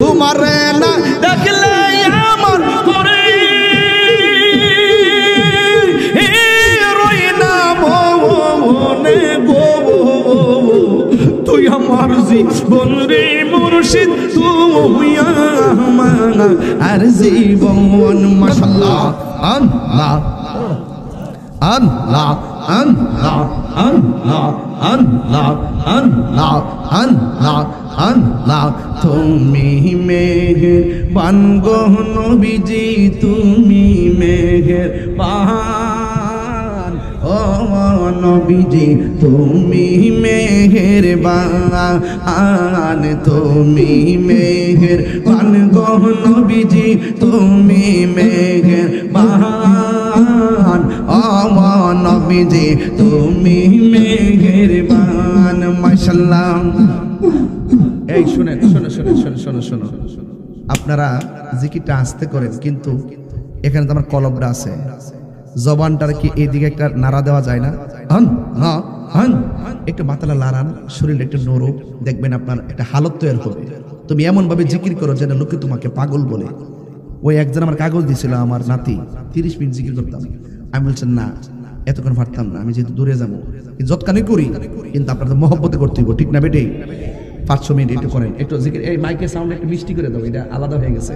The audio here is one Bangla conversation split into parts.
তোমারে না দেখলে আমার মরে রই না মনে গো তুই আমার জীবন রে মুর্শিদ তুই আমার আর জীবন মাশাআল্লাহ আল্লাহ আল্লাহ আল্লাহ আল্লাহ আল্লাহ আল্লাহ আল্লাহ আল্লাহ তুমি মেহেরবান গো নবীজি তুমি মেহেরবান ও নবীজি তুমি মেহেরবান তুমি মেহেরবান গো নবীজি তুমি মেহেরবান ও নবীজি তুমি মেহেরবান মাশাআল্লাহ। এই শুনেন শুনে শুনে শুনে শুনে শুনে আপনারা জিকিরটা আস্তে করেন, কিন্তু এখানে তো আমার কলবটা আছে, জবানটার কি এইদিকে একটা নাড়া দেওয়া যায় না? হন হ্যাঁ হন, একটু মাথাটা লাড়ান, শরীরটা একটু নরম, দেখবেন আপনার একটা হালত তৈরি হবে। তুমি এমন ভাবে জিকির করো যেন লোকে তোমাকে পাগল বলে। ওই একজন আমার কাগজ দিয়েছিল, আমার নাতি 30 মিনিট জিকির করতাম। আমি বলছেন না এতক্ষণ পারতাম না, আমি যেহেতু দূরে যাবো যতখানি করি, কিন্তু আপনার তো মহব্বতে করতে হইব, ঠিক না বেটে? 500 মিনিট একটু করেন, একটু জিকির। এই মাইকের সাউন্ড একটু মিষ্টি করে দাও, এটা আলাদা হয়ে গেছে।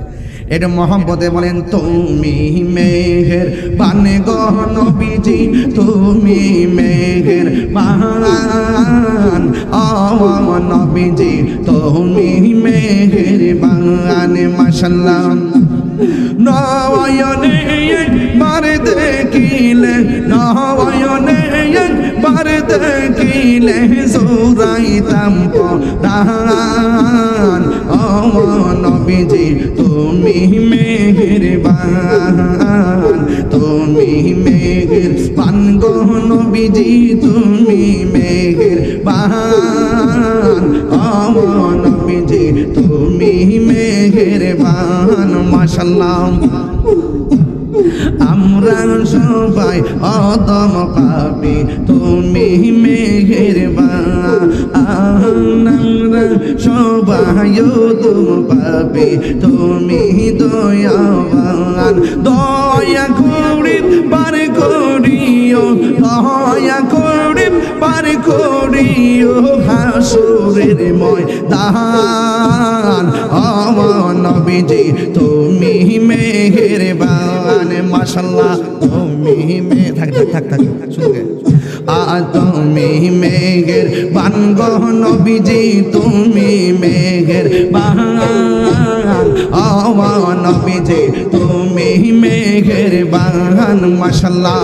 এটা মহব্বতে বলেন তুমি মেহেরবান গো নবীজি তুমি মেহেরবান ও নবীজি তুমি মেহেরবান মাশাআল্লাহ। নয়নে একবার দেখিলে নয়নে একবার দেখিলে জোড়াইতাম পরাণ ও নবীজি তুমি মেহেরবান তুমি মেহেরবান গো নবীজি তুমি মেহেরবান ও নবীজি তুমি মেহেরবান মাশাআল্লাহ। আমরা সবাই অদম পাপী তুমি মেহেরবান, আমরা সবাই অদম পাপী তুমি দয়াবান। দয়া করে পার করিও, দয়া করে পার করিও হাসরের ময়দান ও নবীজি তুমি মেহেরবান মাশাআল্লাহ। তুমি থাক থাক থাক থাক শুনে তুমি মেহেরবান গো নবীজি তুমি মেহেরবান ও নবীজি তুমি মেহেরবান মাশাআল্লাহ।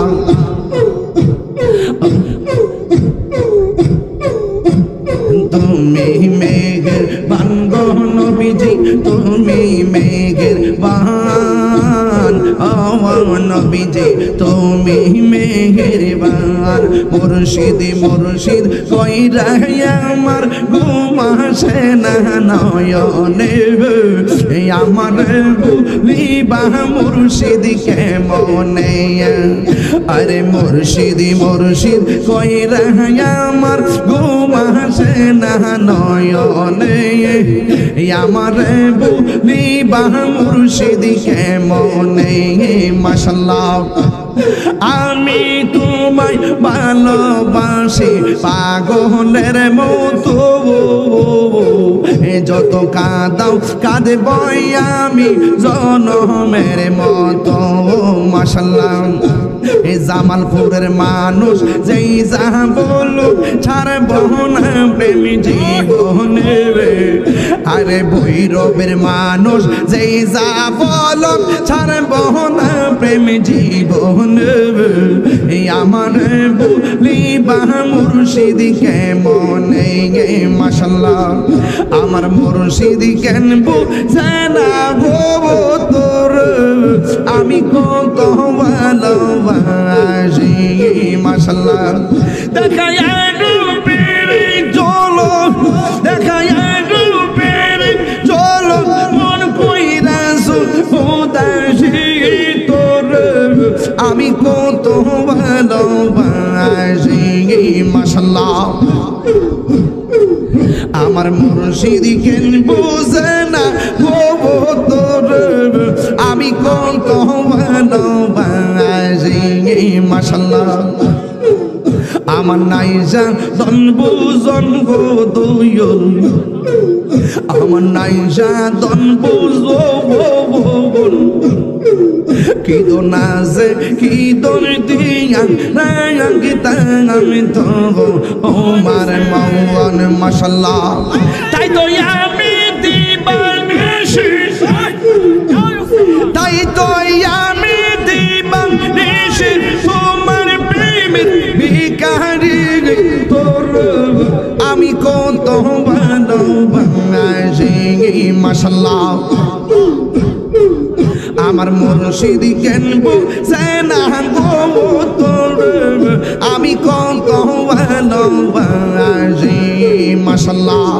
তুমি মেহেরবান গো নবীজি তুমি মেহেরবান ও নবীজি তুমি মেহেরবান। মুর্শিদ মুর্শিদ কইরা আমার ঘুম আসে না নয়নে, আমার বুলিবা মুর্শিদ কেমনে। আরে মুর্শিদ মুর্শিদ কইরা আমার ঘুম আসে না নয়নে, আমার বুলিবা মুর্শিদ কেমনে মাশাআল্লাহ। আমি তোমায় ভালোবাসি পাগলের মতো, যত কাঁদাও কাঁদব আমি জনমের মতো মাশাআল্লাহ। এ জামালপুরের মানুষ যেই যা বলুক ছাড়ব না প্রেম জীবনে, আরে ভৈরবের মানুষ যেই যা বলুক ছাড়ব না প্রেম জীবনে। আমার বুলিবা মুর্শিদ কেমনে মাশাআল্লাহ, আমার মুর্শিদ কেন বুঝে না গো তোর আমি কত ভালোবাসি মাশাআল্লাহ। দেখায় রূপের চলো, দেখায় রূপের চলো মন কইরাছো উদাসী তোর আমি কত ভালোবাসি মাশাআল্লাহ। আমার মুর্শিদ কেন বুঝে না গো মাশাআল্লাহ আমার নাইজা দনবুজন গো দুয়ুল আমার নাইজা দনবুজন কি দো নাজে কি দোর দিয়া রাঙ্গিতা আমি তো ওমার মওয়ান মাশাআল্লাহ তাই তো আমি দিবানিশি তাই তো আমি দিবানিশি তোমার প্রেমের ভিখারি তোর আমি কত ভালোবাসি মাশাআল্লাহ আমার মুর্শিদ কেনব সেনা গো তোর আমি কত ভালোবাসি মাশাআল্লাহ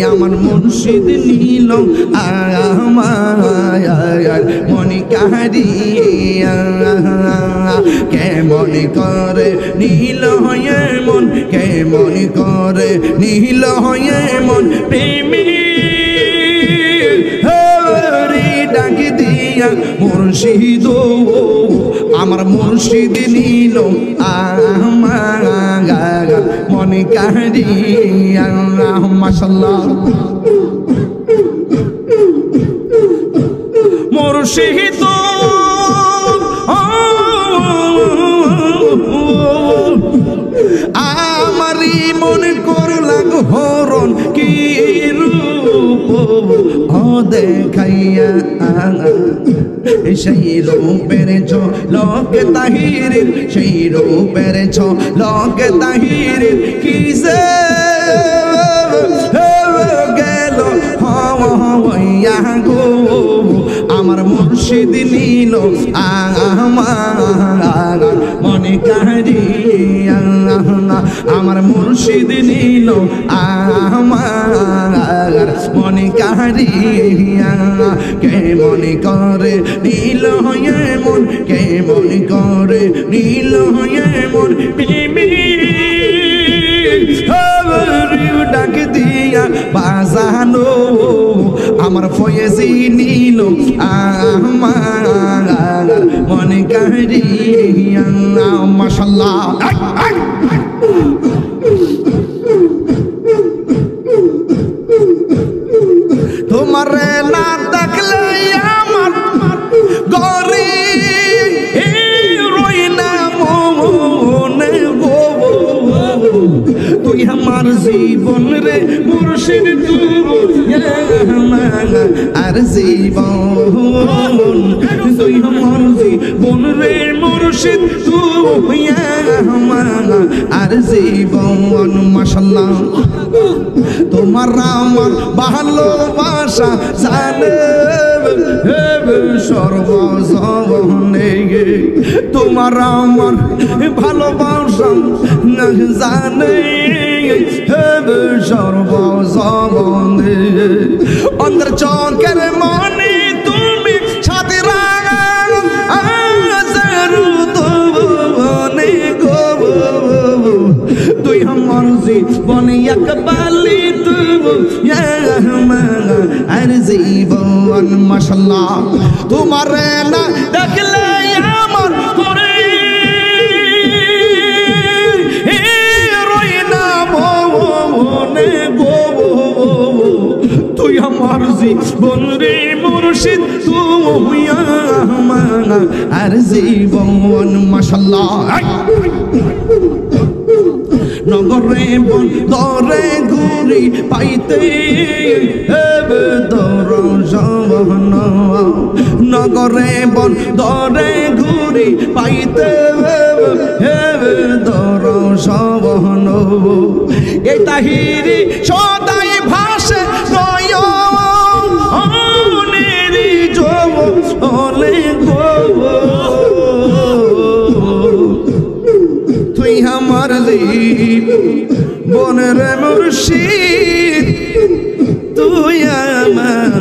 আমার মুর্শিদ নীল আমার মনে কারিয়া কেমন করে নীল হয়ে মন কেমন করে নীল হয়ে মন প্রেমী ডাকি দিয়া মুর্শিদ আমার মুর্শিদ নীল আমার মনে কারিয়া মাশাআল্লাহ মুর্শিদ আমারই মনে করলা হরণ কি রূপ ও দেখাইয়া সেই রূপের ঝলকে তাহিরের সেই রূপের ঝলকে তাহিরের কি যে গেল হইয়া গো আমার মুর্শিদ নীল আমার মনে কারিয়া আমার মুর্শিদ নীল আমার মনে কারিয়া কে মনে করে নীল হয়ে মন কে মনে করে নীল হয়ে মন প্রেমী ডাক দিয়া বাজানো আমার ফয়েজি নীল আমার মনে কারিয়া মাশাআল্লাহ তোমার না দেখলে আমার গরি রই না মনে গো তুই আমার জীবন রে মুর্শিদ আর জীবন তুই আমার জীবন রে মুর্শিদ তুই আর জীবন মাশাআল্লাহ তোমার আমার ভালোবাসা জানে সর্বজনে তোমার আমার ভালোবাসা জানে সর্বজনে অন্তর চকের মনে তুমি সাথে তুই আমার জীবনে একবালি আর জীবন মাশাআল্লাহ তোমার না দেখলে আমার করে রই না মনে গো তুই আমার জীবন রে মুর্শিদ তুই আমার আর জীবন মাশাআল্লাহ নগরে বন্দরে ঘুরি পাইতে নগরে বন্দরে ঘুরি পাইতে দর্শন এই তাহিরি সদাই ভাসে নয়নেরি জলে গো তুই আমার বনের মুর্শিদ তুই আমার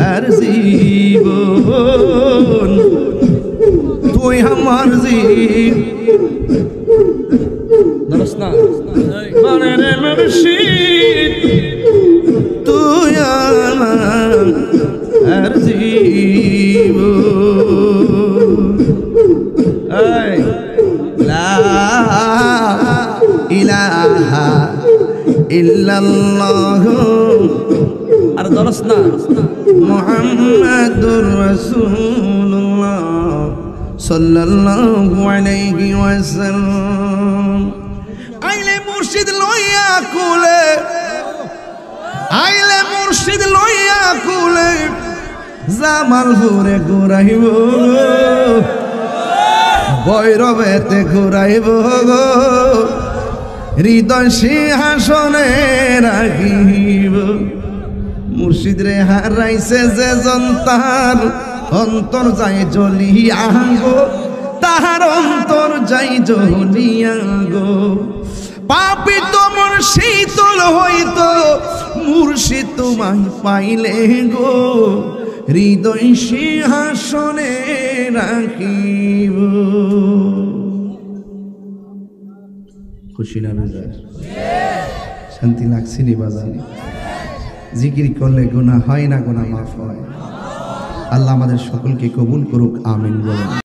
আর জীবন তুই আমার বনের মুর্শিদ তুই আমার আর জীবন ইল্লাল্লাহ আর দরস না মুহাম্মাদুর রাসূলুল্লাহ সাল্লাল্লাহু আলাইহি ওয়াসাল্লাম আইলে মুর্শিদ লইয়া কুলে আইলে মুর্শিদ লইয়া কুলে জামালপুরে ঘুরাইব ভৈরবেতে ঘুরাইব গো হৃদয় সিংহাসনে রাখিব মুর্শিদ রে হারাইছে যে জন্তার অন্তর যাই জ্বলিয়া গো তাহার অন্তর যাই জ্বলিয়া গো পাপী তোমার শীতল হইতো মুর্শিদ তোমায় পাইলে গো হৃদয় সিংহাসনে রাখিব খুশি না বেজার শান্তি লাগছে নি বাজার জিকির করলে গুনাহ হয় না গুনাহ মাফ হয় আল্লাহ আমাদের সকলকে কবুল করুক আমিন বলুন